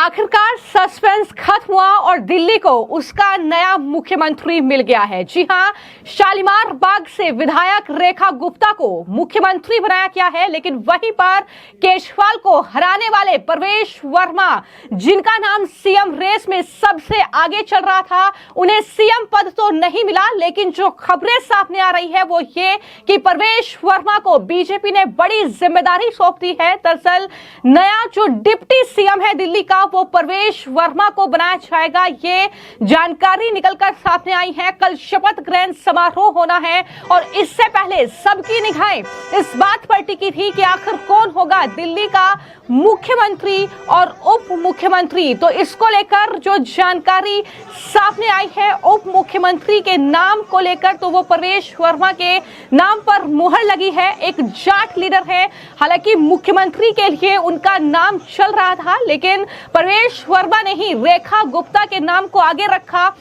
आखिरकार सस्पेंस खत्म हुआ और दिल्ली को उसका नया मुख्यमंत्री मिल गया है। जी हां, शालीमार बाग से विधायक रेखा गुप्ता को मुख्यमंत्री बनाया गया है, लेकिन वहीं पर केजरीवाल को हराने वाले प्रवेश वर्मा, जिनका नाम सीएम रेस में सबसे आगे चल रहा था, उन्हें सीएम पद तो नहीं मिला। लेकिन जो खबरें सामने आ रही है वो ये कि प्रवेश वर्मा को बीजेपी ने बड़ी जिम्मेदारी सौंप दी है। दरअसल नया जो डिप्टी सीएम है दिल्ली का, वो प्रवेश वर्मा को बनाया जाएगा। ये जानकारी निकलकर सामने आई है। कल शपथ ग्रहण समारोह होना है और इससे पहले सबकी निगाहें इस बात पर टिकी थी कि आखिर कौन होगा दिल्ली का मुख्यमंत्री और उप मुख्यमंत्री। तो इसको लेकर जो जानकारी सामने आई है उप मुख्यमंत्री के नाम को लेकर, तो वो प्रवेश वर्मा के नाम पर मुहर लगी है। एक जाट लीडर है, हालांकि मुख्यमंत्री के लिए उनका नाम चल रहा था, लेकिन प्रवेश वर्मा ने ही रेखा गुप्ता के नाम को आगे रखा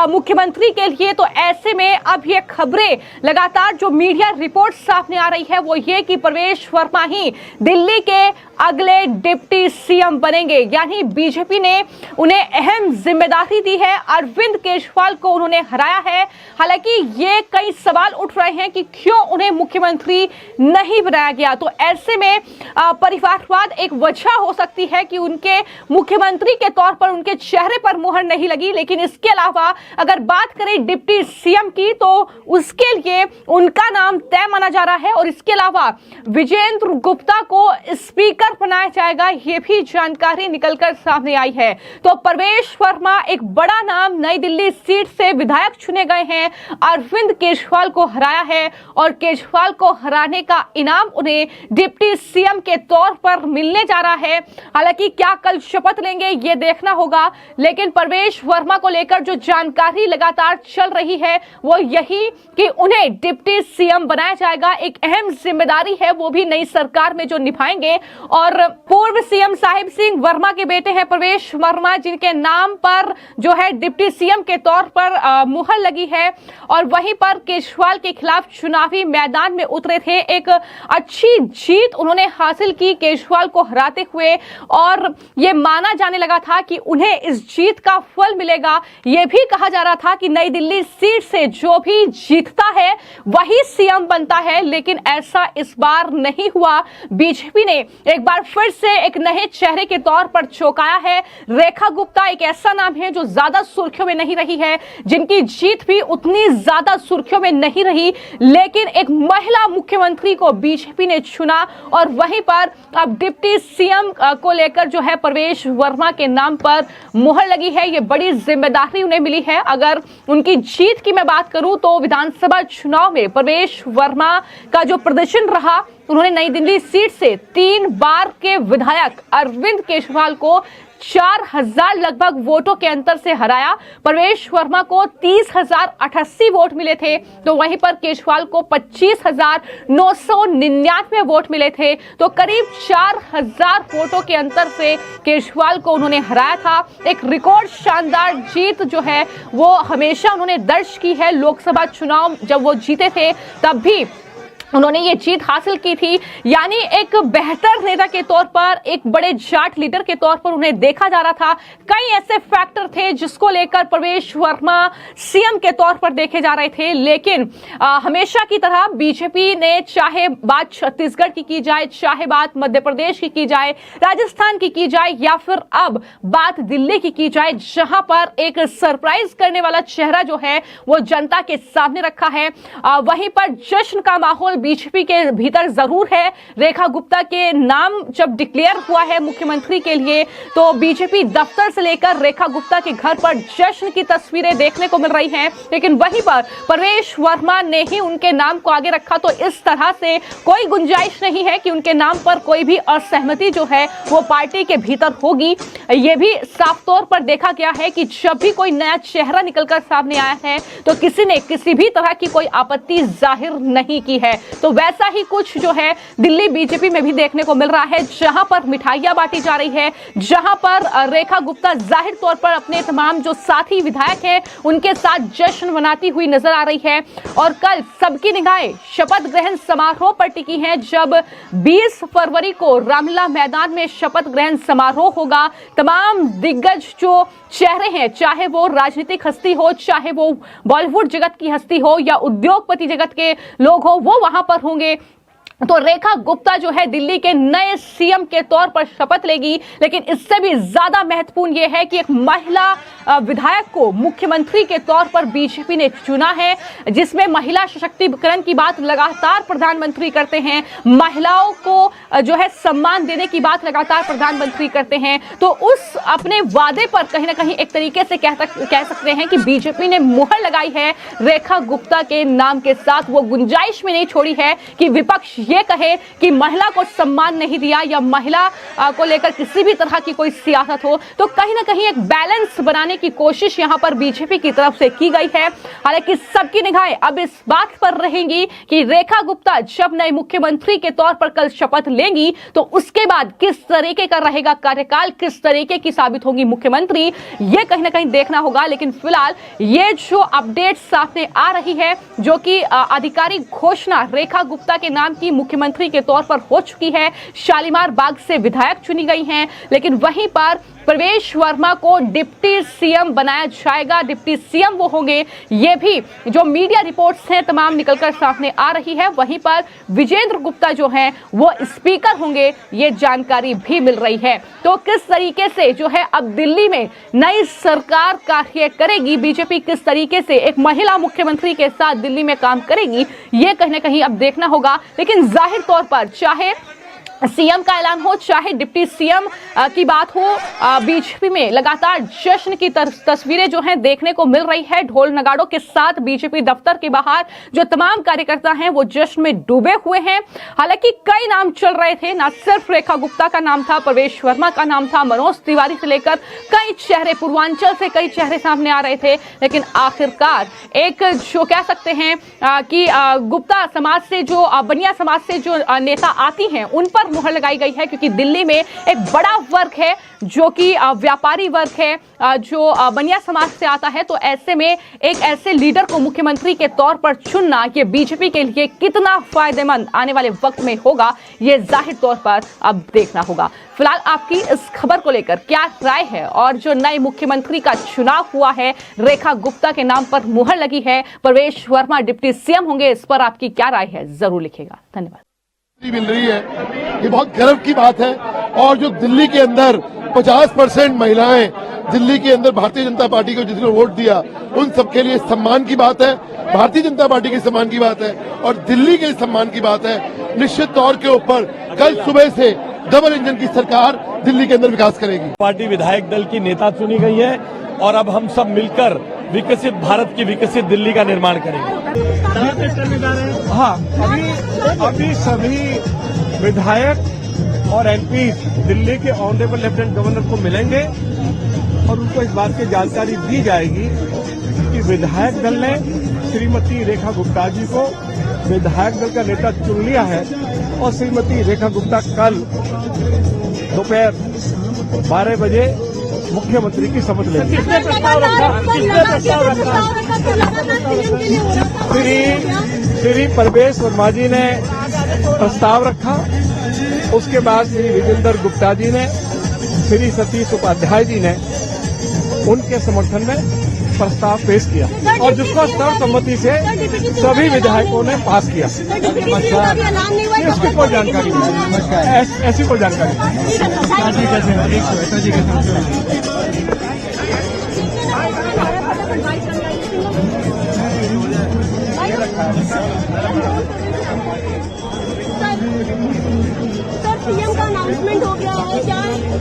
मुख्यमंत्री के लिए। तो ऐसे में अब ये खबरें लगातार जो मीडिया रिपोर्ट सामने आ रही है वो ये कि प्रवेश वर्मा ही दिल्ली के अगले डिप्टी सीएम बनेंगे। यानी बीजेपी ने उन्हें अहम जिम्मेदारी दी है। अरविंद केजरीवाल को उन्होंने हराया है। हालांकि ये कई सवाल उठ रहे हैं कि क्यों उन्हें मुख्यमंत्री नहीं बनाया गया। तो ऐसे में परिवारवाद एक वजह हो सकती है कि उनके मुख्यमंत्री के तौर पर उनके चेहरे पर मुहर नहीं लगी। लेकिन इसके अलावा अगर बात करें डिप्टी सीएम की, तो उसके लिए उनका नाम तय माना जा रहा है और इसके अलावा विजेंद्र गुप्ता को स्पीकर बनाया जाएगा। ये भी जानकारी निकलकर सामने आई है। तो प्रवेश वर्मा एक बड़ा नाम, नई दिल्ली सीट से विधायक चुने गए हैं। अरविंद केजरीवाल को हराया है और केजरीवाल को हराने का इनाम उन्हें डिप्टी सीएम के तौर पर मिलने जा रहा है। हालांकि क्या कल शपथ लेंगे ये देखना होगा, लेकिन प्रवेश वर्मा को लेकर जो जानकारी लगातार चल रही है वो यही कि उन्हें डिप्टी सीएम बनाया जाएगा। एक अहम जिम्मेदारी है, वो भी नई सरकार में जो निभाएंगे। और पूर्व सीएम साहिब सिंह वर्मा के बेटे हैं प्रवेश वर्मा, जिनके नाम पर जो है डिप्टी सीएम के तौर पर मुहर लगी है। और वहीं पर केजरीवाल के खिलाफ चुनावी मैदान में उतरे थे। एक अच्छी जीत उन्होंने हासिल की केजरीवाल को हराते हुए, और ये माना जाने लगा था कि उन्हें इस जीत का फल मिलेगा। यह भी कहा जा रहा था कि नई दिल्ली सीट से जो भी जीतता है वही सीएम बनता है, लेकिन ऐसा इस बार नहीं हुआ। बीजेपी ने एक बार फिर से एक नए चेहरे के तौर पर चौंकाया है। रेखा गुप्ता एक ऐसा नाम है जो ज्यादा सुर्खियों में नहीं रही है, जिनकी जीत भी उतनी ज्यादा सुर्खियों में नहीं रही, लेकिन एक महिला मुख्यमंत्री को बीजेपी ने चुना। और वहीं पर अब डिप्टी सीएम को लेकर जो है प्रवेश वर्मा के नाम पर मुहर लगी है। ये बड़ी जिम्मेदारी उन्हें मिली है। अगर उनकी जीत की मैं बात करूं तो विधानसभा चुनाव में प्रवेश वर्मा का जो प्रदर्शन रहा, उन्होंने नई दिल्ली सीट से 3 बार के विधायक अरविंद केजरीवाल को 4000 लगभग वोटों के अंतर से हराया। प्रवेश वर्मा को 30,088 वोट मिले थे, तो वहीं पर केजरीवाल को 25,999 वोट मिले थे। तो करीब 4000 वोटों के अंतर से केजरीवाल को उन्होंने हराया था। एक रिकॉर्ड शानदार जीत जो है वो हमेशा उन्होंने दर्ज की है। लोकसभा चुनाव जब वो जीते थे तब भी उन्होंने ये जीत हासिल की थी। यानी एक बेहतर नेता के तौर पर, एक बड़े जाट लीडर के तौर पर उन्हें देखा जा रहा था। कई ऐसे फैक्टर थे जिसको लेकर प्रवेश वर्मा सीएम के तौर पर देखे जा रहे थे, लेकिन हमेशा की तरह बीजेपी ने, चाहे बात छत्तीसगढ़ की जाए, चाहे बात मध्य प्रदेश की जाए, राजस्थान की जाए, या फिर अब बात दिल्ली की जाए, जहां पर एक सरप्राइज करने वाला चेहरा जो है वो जनता के सामने रखा है, वहीं पर जश्न का माहौल बीजेपी के भीतर जरूर है। रेखा गुप्ता के नाम जब डिक्लेयर हुआ है मुख्यमंत्री के लिए, तो बीजेपी दफ्तर से लेकर रेखा गुप्ता के घर पर जश्न की तस्वीरें देखने को मिल रही हैं। लेकिन वहीं पर प्रवेश वर्मा ने ही उनके नाम को आगे रखा, तो इस तरह से कोई गुंजाइश नहीं है कि उनके नाम पर कोई भी असहमति जो है वो पार्टी के भीतर होगी। यह भी साफ तौर पर देखा गया है कि जब भी कोई नया चेहरा निकलकर सामने आया है तो किसी ने किसी भी तरह की कोई आपत्ति जाहिर नहीं की है। तो वैसा ही कुछ जो है दिल्ली बीजेपी में भी देखने को मिल रहा है, जहां पर मिठाइयां बांटी जा रही है, जहां पर रेखा गुप्ता जाहिर तौर पर अपने तमाम जो साथी विधायक हैं उनके साथ जश्न मनाती हुई नजर आ रही है। और कल सबकी निगाहें शपथ ग्रहण समारोह पर टिकी हैं, जब 20 फरवरी को रामलीला मैदान में शपथ ग्रहण समारोह होगा। तमाम दिग्गज जो चेहरे हैं, चाहे वो राजनीतिक हस्ती हो, चाहे वो बॉलीवुड जगत की हस्ती हो या उद्योगपति जगत के लोग हो, वो वहां पर होंगे। तो रेखा गुप्ता जो है दिल्ली के नए सीएम के तौर पर शपथ लेगी। लेकिन इससे भी ज्यादा महत्वपूर्ण यह है कि एक महिला विधायक को मुख्यमंत्री के तौर पर बीजेपी ने चुना है, जिसमें महिला सशक्तिकरण की बात लगातार प्रधानमंत्री करते हैं, महिलाओं को जो है सम्मान देने की बात लगातार प्रधानमंत्री करते हैं। तो उस अपने वादे पर कहीं ना कहीं एक तरीके से कह सकते हैं कि बीजेपी ने मुहर लगाई है रेखा गुप्ता के नाम के साथ। वो गुंजाइश में नहीं छोड़ी है कि विपक्ष ये कहे कि महिला को सम्मान नहीं दिया या महिला को लेकर किसी भी तरह की कोई सियासत हो। तो कहीं ना कहीं एक बैलेंस बनाने की कोशिश यहां पर बीजेपी की तरफ से की गई है। हालांकि सबकी निगाहें अब इस बात पर रहेंगी कि रेखा गुप्ता जब नए मुख्यमंत्री के तौर पर कल शपथ लेंगी तो उसके बाद किस तरीके का रहेगा कार्यकाल, किस तरीके की साबित होगी मुख्यमंत्री, यह कहीं ना कहीं देखना होगा। लेकिन फिलहाल ये जो अपडेट सामने आ रही है, जो कि आधिकारिक घोषणा रेखा गुप्ता के नाम की मुख्यमंत्री के तौर पर हो चुकी है, शालीमार बाग से विधायक चुनी गई हैं। लेकिन वहीं पर प्रवेश वर्मा को डिप्टी सीएम बनाया जाएगा, डिप्टी सीएम वो होंगे, ये भी जो मीडिया रिपोर्ट्स हैं तमाम निकलकर सामने आ रही है। वहीं पर विजेंद्र गुप्ता जो हैं वो स्पीकर होंगे, ये जानकारी भी मिल रही है। तो किस तरीके से जो है अब दिल्ली में नई सरकार कार्य करेगी, बीजेपी किस तरीके से एक महिला मुख्यमंत्री के साथ दिल्ली में काम करेगी, ये कहीं ना कहीं अब देखना होगा। लेकिन जाहिर तौर पर चाहे सीएम का ऐलान हो, चाहे डिप्टी सीएम की बात हो, बीजेपी में लगातार जश्न की तस्वीरें जो हैं देखने को मिल रही है। ढोल नगाड़ों के साथ बीजेपी दफ्तर के बाहर जो तमाम कार्यकर्ता हैं वो जश्न में डूबे हुए हैं। हालांकि कई नाम चल रहे थे, ना सिर्फ रेखा गुप्ता का नाम था, प्रवेश वर्मा का नाम था, मनोज तिवारी से लेकर कई चेहरे, पूर्वांचल से कई चेहरे सामने आ रहे थे। लेकिन आखिरकार एक जो कह सकते हैं कि गुप्ता समाज से, जो बनिया समाज से जो नेता आती हैं, उन पर मुहर लगाई गई है, क्योंकि दिल्ली में एक बड़ा वर्ग है जो कि व्यापारी वर्ग है, जो बनिया समाज से आता है। तो ऐसे में एक ऐसे लीडर को मुख्यमंत्री के तौर पर चुनना ये बीजेपी के लिए कितना फायदेमंद आने वाले वक्त में होगा, ये जाहिर तौर पर अब देखना होगा। फिलहाल आपकी इस खबर को लेकर क्या राय है, और जो नए मुख्यमंत्री का चुनाव हुआ है, रेखा गुप्ता के नाम पर मुहर लगी है, प्रवेश वर्मा डिप्टी सीएम होंगे, इस पर आपकी क्या राय है, जरूर लिखेगा। धन्यवाद। मिल रही है, ये बहुत गर्व की बात है। और जो दिल्ली के अंदर 50% महिलाएं दिल्ली के अंदर भारतीय जनता पार्टी को जिसने वोट दिया, उन सबके लिए सम्मान की बात है, भारतीय जनता पार्टी के सम्मान की बात है और दिल्ली के सम्मान की बात है। निश्चित तौर के ऊपर कल सुबह से डबल इंजन की सरकार दिल्ली के अंदर विकास करेगी। पार्टी विधायक दल की नेता चुनी गई है और अब हम सब मिलकर विकसित भारत की विकसित दिल्ली का निर्माण करेंगे। हाँ, अभी सभी विधायक और एमपी दिल्ली के ऑनरेबल लेफ्टिनेंट गवर्नर को मिलेंगे और उनको इस बात की जानकारी दी जाएगी कि विधायक दल ने श्रीमती रेखा गुप्ता जी को विधायक दल का नेता चुन लिया है और श्रीमती रेखा गुप्ता कल दोपहर 12 बजे मुख्यमंत्री की शपथ लेंगे। श्री प्रवेश वर्मा जी ने प्रस्ताव रखा, उसके बाद श्री विजेंद्र गुप्ता जी ने, श्री सतीश उपाध्याय जी ने उनके समर्थन में प्रस्ताव पेश किया और जिसको सर्वसम्मति से सभी विधायकों ने पास किया। इसकी कोई जानकारी नहीं, ऐसी कोई जानकारी सर, सीएम का अनाउंसमेंट हो गया है क्या?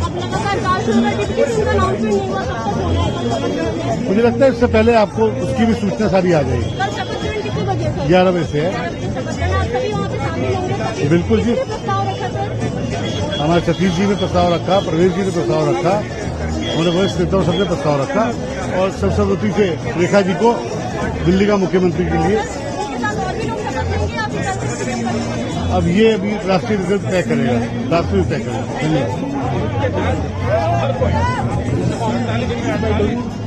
अब लगातार डिप्टी सीएम का अनाउंसमेंट नहीं हुआ, कब तक होना है? मुझे लगता है इससे पहले आपको उसकी भी सूचना सारी आ जाएगी। कल शपथ ग्रहण कितने बजे से? 11 बजे से है। सभी वहाँ पे शामिल होंगे? बिल्कुल जी। प्रस्ताव रखा सर? हमारे सतीश जी ने प्रस्ताव रखा, प्रवेश जी ने प्रस्ताव रखा, उन्होंने वरिष्ठ नेताओं सबने प्रस्ताव रखा और सर्वसम्मति से रेखा जी को दिल्ली का मुख्यमंत्री के लिए करेंगे या फिर कल से सीएम करेंगे? अब ये अभी राष्ट्रीय रिजल्ट तय करेगा, राष्ट्रीय तय करेगा। धन्यवाद।